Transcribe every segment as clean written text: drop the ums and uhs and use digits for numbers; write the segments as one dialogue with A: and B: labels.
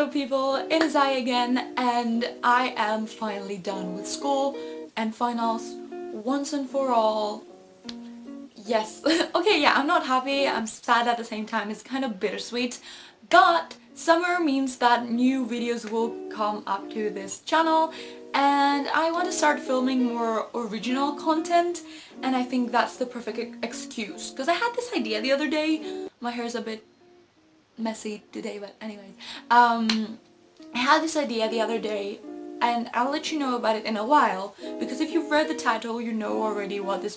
A: Hello people, it is I again, and I am finally done with school and finals once and for all. Yes. Okay, yeah, I'm not happy, I'm sad at the same time, it's kind of bittersweet, but summer means that new videos will come up to this channel and I want to start filming more original content, and I think that's the perfect excuse, because I had this idea the other day. My hair's a bit messy today, but anyways, I had this idea the other day and I'll let you know about it in a while, because if you've read the title you know already what this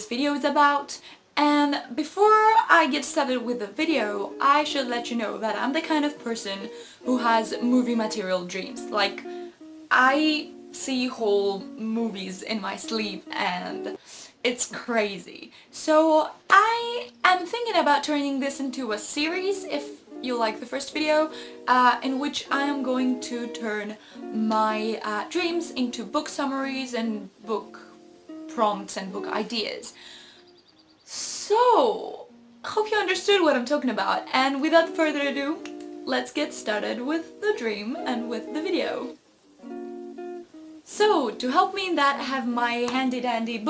A: video is about. And before I get started with the video, I should let you know that I'm the kind of person who has movie material dreams. Like, I see whole movies in my sleep and it's crazy. So I am thinking about turning this into a series, if you like the first video, in which I am going to turn my dreams into book summaries and book prompts and book ideas. So, hope you understood what I'm talking about, and without further ado, let's get started with the dream and with the video. So, to help me in that, I have my handy dandy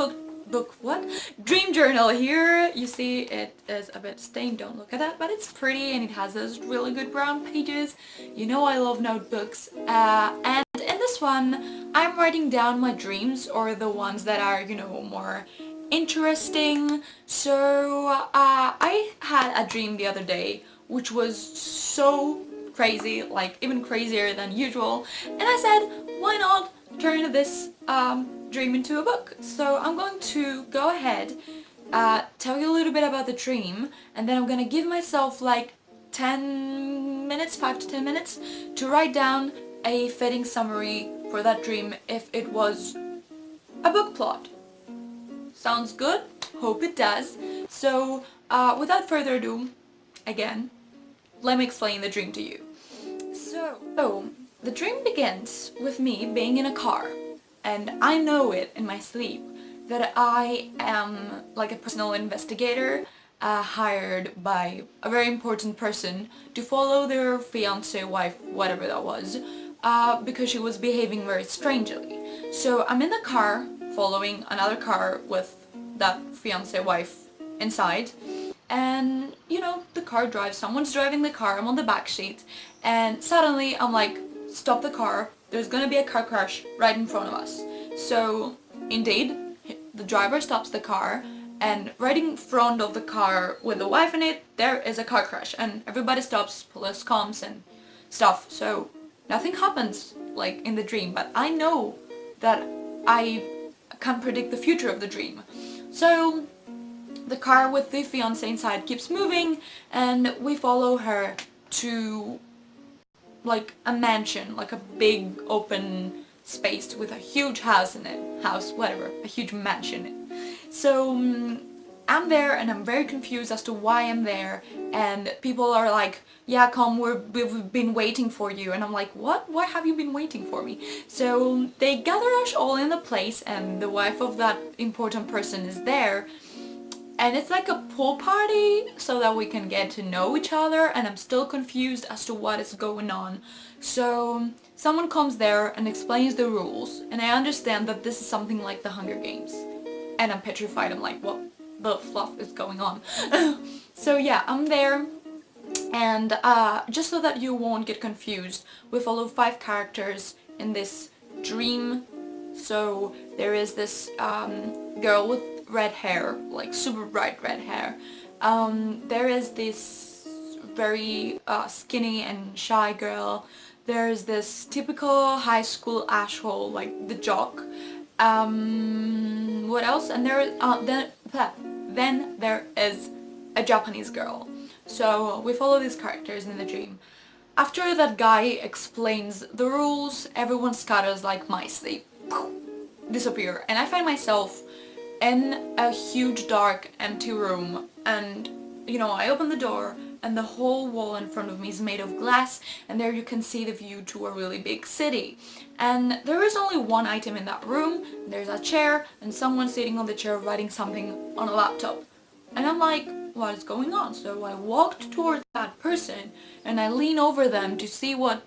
A: dream journal here. You see it is a bit stained, don't look at that, but it's pretty and it has those really good brown pages. You know I love notebooks, and in this one I'm writing down my dreams, or the ones that are, you know, more interesting. So I had a dream the other day which was so crazy, like even crazier than usual, and I said, why not turn this dream into a book? So I'm going to go ahead, tell you a little bit about the dream, and then I'm gonna give myself like 10 minutes, 5 to 10 minutes, to write down a fitting summary for that dream if it was a book plot. Sounds good? Hope it does. So without further ado, again, let me explain the dream to you. So the dream begins with me being in a car, and I know it in my sleep that I am like a personal investigator hired by a very important person to follow their fiance, wife, whatever that was, because she was behaving very strangely. So I'm in the car following another car with that fiance, wife inside, and you know, the car drives, someone's driving the car, I'm on the back seat, and suddenly I'm like, stop the car, there's gonna be a car crash right in front of us. So indeed, the driver stops the car, and right in front of the car with the wife in it, there is a car crash, and everybody stops, police comes and stuff. So nothing happens like in the dream, but I know that I can't predict the future of the dream. So the car with the fiancé inside keeps moving, and we follow her to like a mansion, like a big open space with a huge house in it, a huge mansion. So I'm there and I'm very confused as to why I'm there, and people are like, yeah, come, we've been waiting for you, and I'm like, what? Why have you been waiting for me? So they gather us all in the place, and the wife of that important person is there, and it's like a pool party so that we can get to know each other, and I'm still confused as to what is going on. So someone comes there and explains the rules, and I understand that this is something like the Hunger Games, and I'm petrified. I'm like, what the fluff is going on? So yeah, I'm there, and just so that you won't get confused, we follow 5 characters in this dream. So there is this girl with red hair, like super bright red hair. There is this very skinny and shy girl. There's this typical high school asshole, like the jock. What else? And then there is a Japanese girl. So we follow these characters in the dream. After that guy explains the rules, everyone scatters like mice. They disappear, and I find myself in a huge dark empty room, and you know, I open the door and the whole wall in front of me is made of glass, and there you can see the view to a really big city. And there is only one item in that room. There's a chair and someone sitting on the chair writing something on a laptop. And I'm like, what is going on. So I walked towards that person and I leaned over them to see what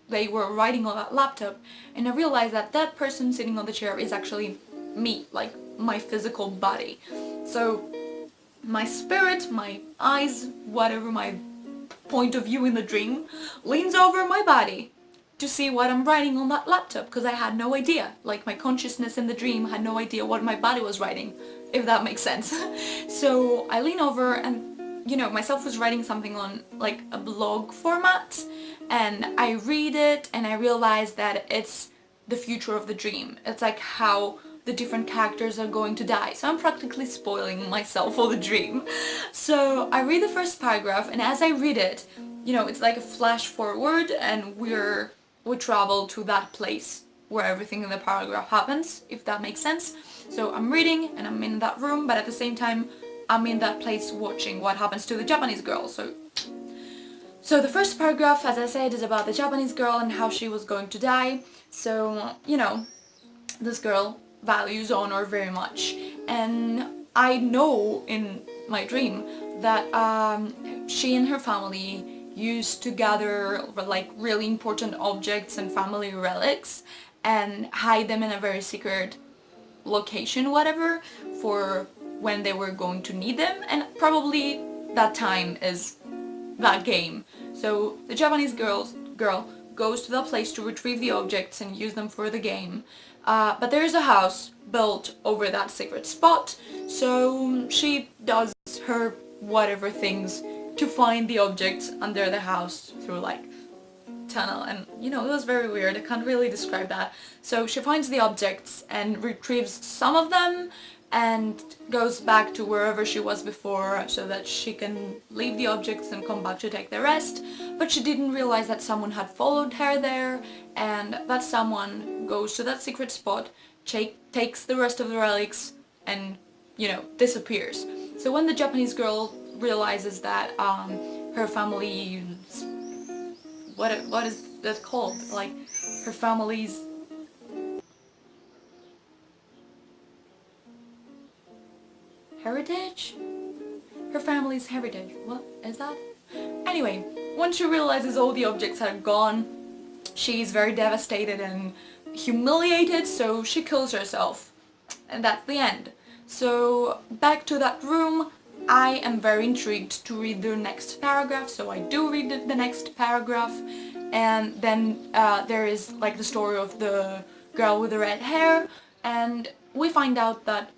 A: they were writing on that laptop, and I realized that that person sitting on the chair is actually me, like my physical body. So my spirit, my eyes, whatever my point of view in the dream, leans over my body to see what I'm writing on that laptop, because I had no idea. Like, my consciousness in the dream had no idea what my body was writing, if that makes sense. So I lean over and, you know, myself was writing something on like a blog format, and I read it and I realize that it's the future of the dream. It's like how the different characters are going to die. So I'm practically spoiling myself for the dream. So I read the first paragraph, and as I read it, you know, it's like a flash forward, and we travel to that place where everything in the paragraph happens, if that makes sense. So I'm reading and I'm in that room, but at the same time I'm in that place watching what happens to the Japanese girl. So the first paragraph, as I said, is about the Japanese girl and how she was going to die. So, you know, this girl values honor very much, and I know in my dream that she and her family used to gather like really important objects and family relics and hide them in a very secret location, whatever, for when they were going to need them, and probably that time is that game. So the Japanese girl goes to that place to retrieve the objects and use them for the game. But there is a house built over that secret spot, so she does her whatever things to find the objects under the house through like tunnel, and you know, it was very weird. I can't really describe that. So she finds the objects and retrieves some of them and goes back to wherever she was before so that she can leave the objects and come back to take the rest. But she didn't realize that someone had followed her there, and that someone goes to that secret spot, takes the rest of the relics, and, you know, disappears. So when the Japanese girl realizes that her family's... what is that called? Like, her family's... heritage? Her family's heritage. What is that? Anyway, once she realizes all the objects are gone, she's very devastated and humiliated, so she kills herself. And that's the end. So back to that room, I am very intrigued to read the next paragraph, so I do read the next paragraph, and then there is like the story of the girl with the red hair, and we find out that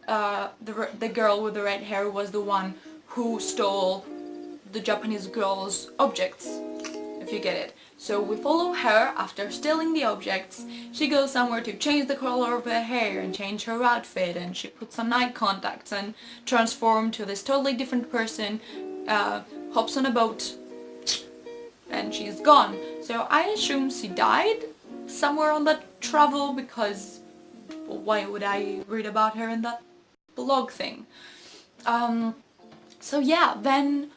A: the girl with the red hair was the one who stole the Japanese girl's objects, if you get it. So we follow her after stealing the objects. She goes somewhere to change the color of her hair and change her outfit, and she puts on eye contacts and transforms to this totally different person, hops on a boat, and she's gone. So I assume she died somewhere on that travel, because why would I read about her in that blog thing? So yeah, then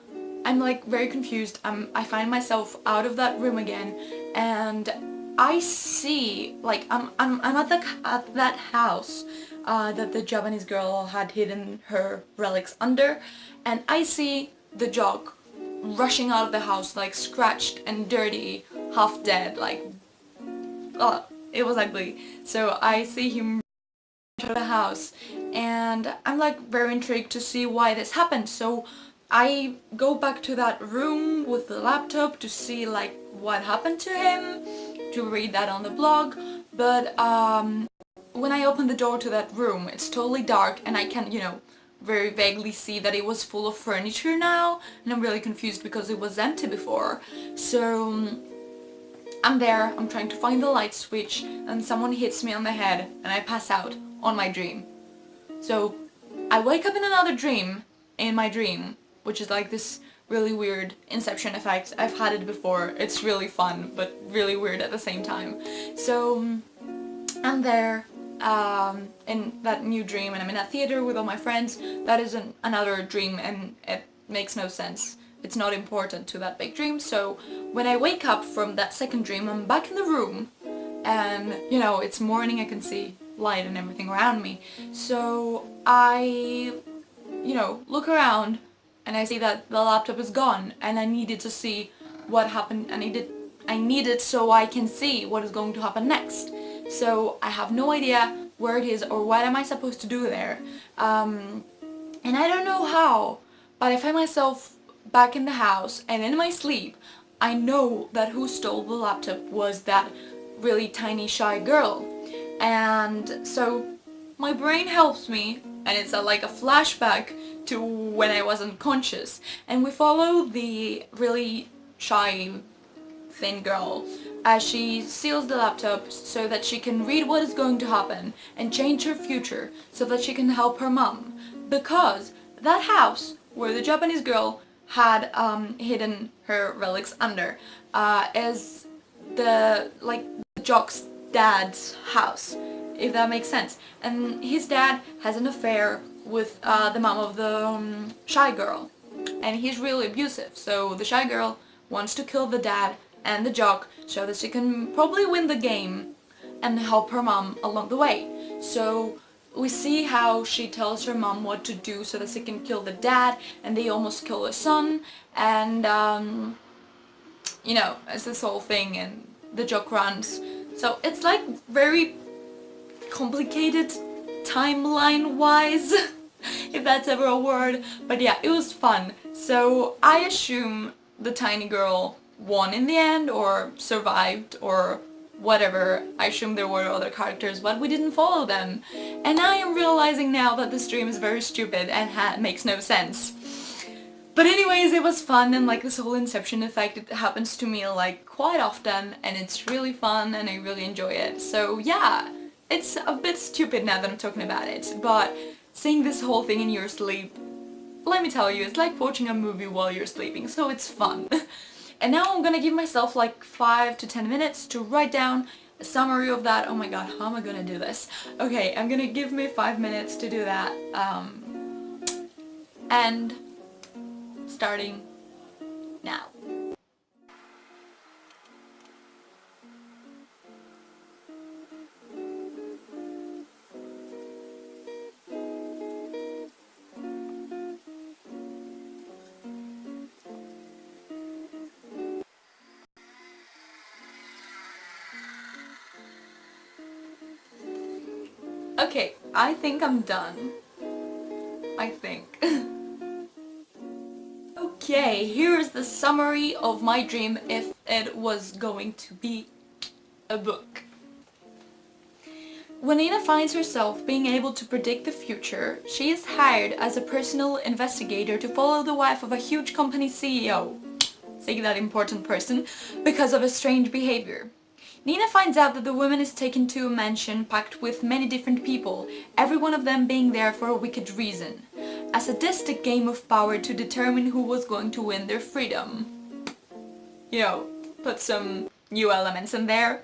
A: I'm like very confused. I find myself out of that room again, and I see, like, I'm at that house that the Japanese girl had hidden her relics under, and I see the Jock rushing out of the house, like scratched and dirty, half dead, like, it was ugly. So I see him rush out of the house, and I'm like very intrigued to see why this happened. So I go back to that room with the laptop to see like what happened to him, to read that on the blog, but when I open the door to that room, it's totally dark, and I can, you know, very vaguely see that it was full of furniture now, and I'm really confused because it was empty before. So I'm there, I'm trying to find the light switch, and someone hits me on the head and I pass out on my dream. So I wake up in another dream, in my dream, which is like this really weird Inception effect. I've had it before. It's really fun, but really weird at the same time. So I'm there in that new dream, and I'm in a theater with all my friends. That is another dream, and it makes no sense. It's not important to that big dream. So when I wake up from that second dream, I'm back in the room, and, you know, it's morning, I can see light and everything around me. So I, you know, look around, and I see that the laptop is gone, and I needed to see what happened. I need it so I can see what is going to happen next. So I have no idea where it is or what am I supposed to do there. And I don't know how, but I find myself back in the house, and in my sleep I know that who stole the laptop was that really tiny shy girl. And so my brain helps me, and it's like a flashback to when I was unconscious, and we follow the really shy thin girl as she steals the laptop so that she can read what is going to happen and change her future so that she can help her mom, because that house where the Japanese girl had hidden her relics under is the jock's dad's house, if that makes sense. And his dad has an affair with the mom of the shy girl, and he's really abusive, so the shy girl wants to kill the dad and the jock so that she can probably win the game and help her mom along the way. So we see how she tells her mom what to do so that she can kill the dad, and they almost kill the son, and you know, it's this whole thing, and the jock runs. So it's like very complicated timeline wise, if that's ever a word, but yeah, it was fun. So I assume the tiny girl won in the end, or survived, or whatever. I assume there were other characters, but we didn't follow them. And I am realizing now that this dream is very stupid and makes no sense. But anyways, it was fun, and like this whole Inception effect, it happens to me like quite often, and it's really fun and I really enjoy it. So yeah, it's a bit stupid now that I'm talking about it, but seeing this whole thing in your sleep, let me tell you, it's like watching a movie while you're sleeping, so it's fun. And now I'm gonna give myself like 5 to 10 minutes to write down a summary of that. Oh my god, how am I gonna do this? Okay, I'm gonna give me 5 minutes to do that. And starting now. Okay, I think I'm done. I think. Okay, here's the summary of my dream if it was going to be a book. When Nina finds herself being able to predict the future, she is hired as a personal investigator to follow the wife of a huge company CEO, say that important person, because of a strange behavior. Nina finds out that the woman is taken to a mansion packed with many different people, every one of them being there for a wicked reason. A sadistic game of power to determine who was going to win their freedom. You know, put some new elements in there.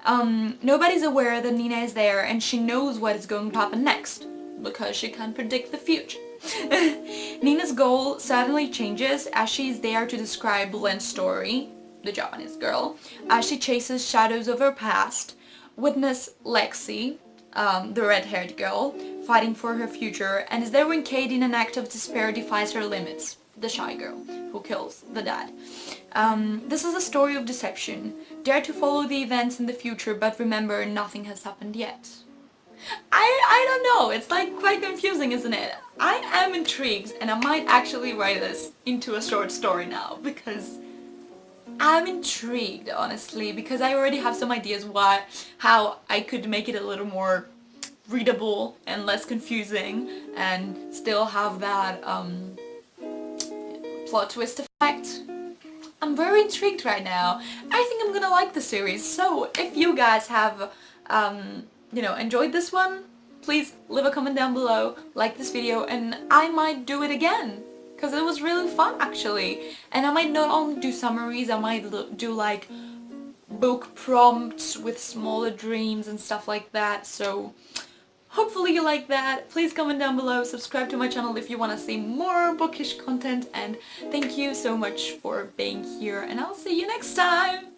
A: Nobody's aware that Nina is there, and she knows what is going to happen next, because she can't predict the future. Nina's goal suddenly changes as she is there to describe Len's story, the Japanese girl, as she chases shadows of her past, witness Lexi, the red-haired girl, fighting for her future, and is there when Kate, in an act of despair, defies her limits, the shy girl who kills the dad. This is a story of deception. Dare to follow the events in the future, but remember, nothing has happened yet. I don't know, it's like quite confusing, isn't it? I am intrigued, and I might actually write this into a short story now, because I'm intrigued, honestly, because I already have some ideas how I could make it a little more readable and less confusing, and still have that plot twist effect. I'm very intrigued right now. I think I'm gonna like the series, so if you guys have, you know, enjoyed this one, please leave a comment down below, like this video, and I might do it again. Because it was really fun, actually. And I might not only do summaries, I might do like book prompts with smaller dreams and stuff like that. So hopefully you like that. Please comment down below, subscribe to my channel if you want to see more bookish content, and thank you so much for being here, and I'll see you next time!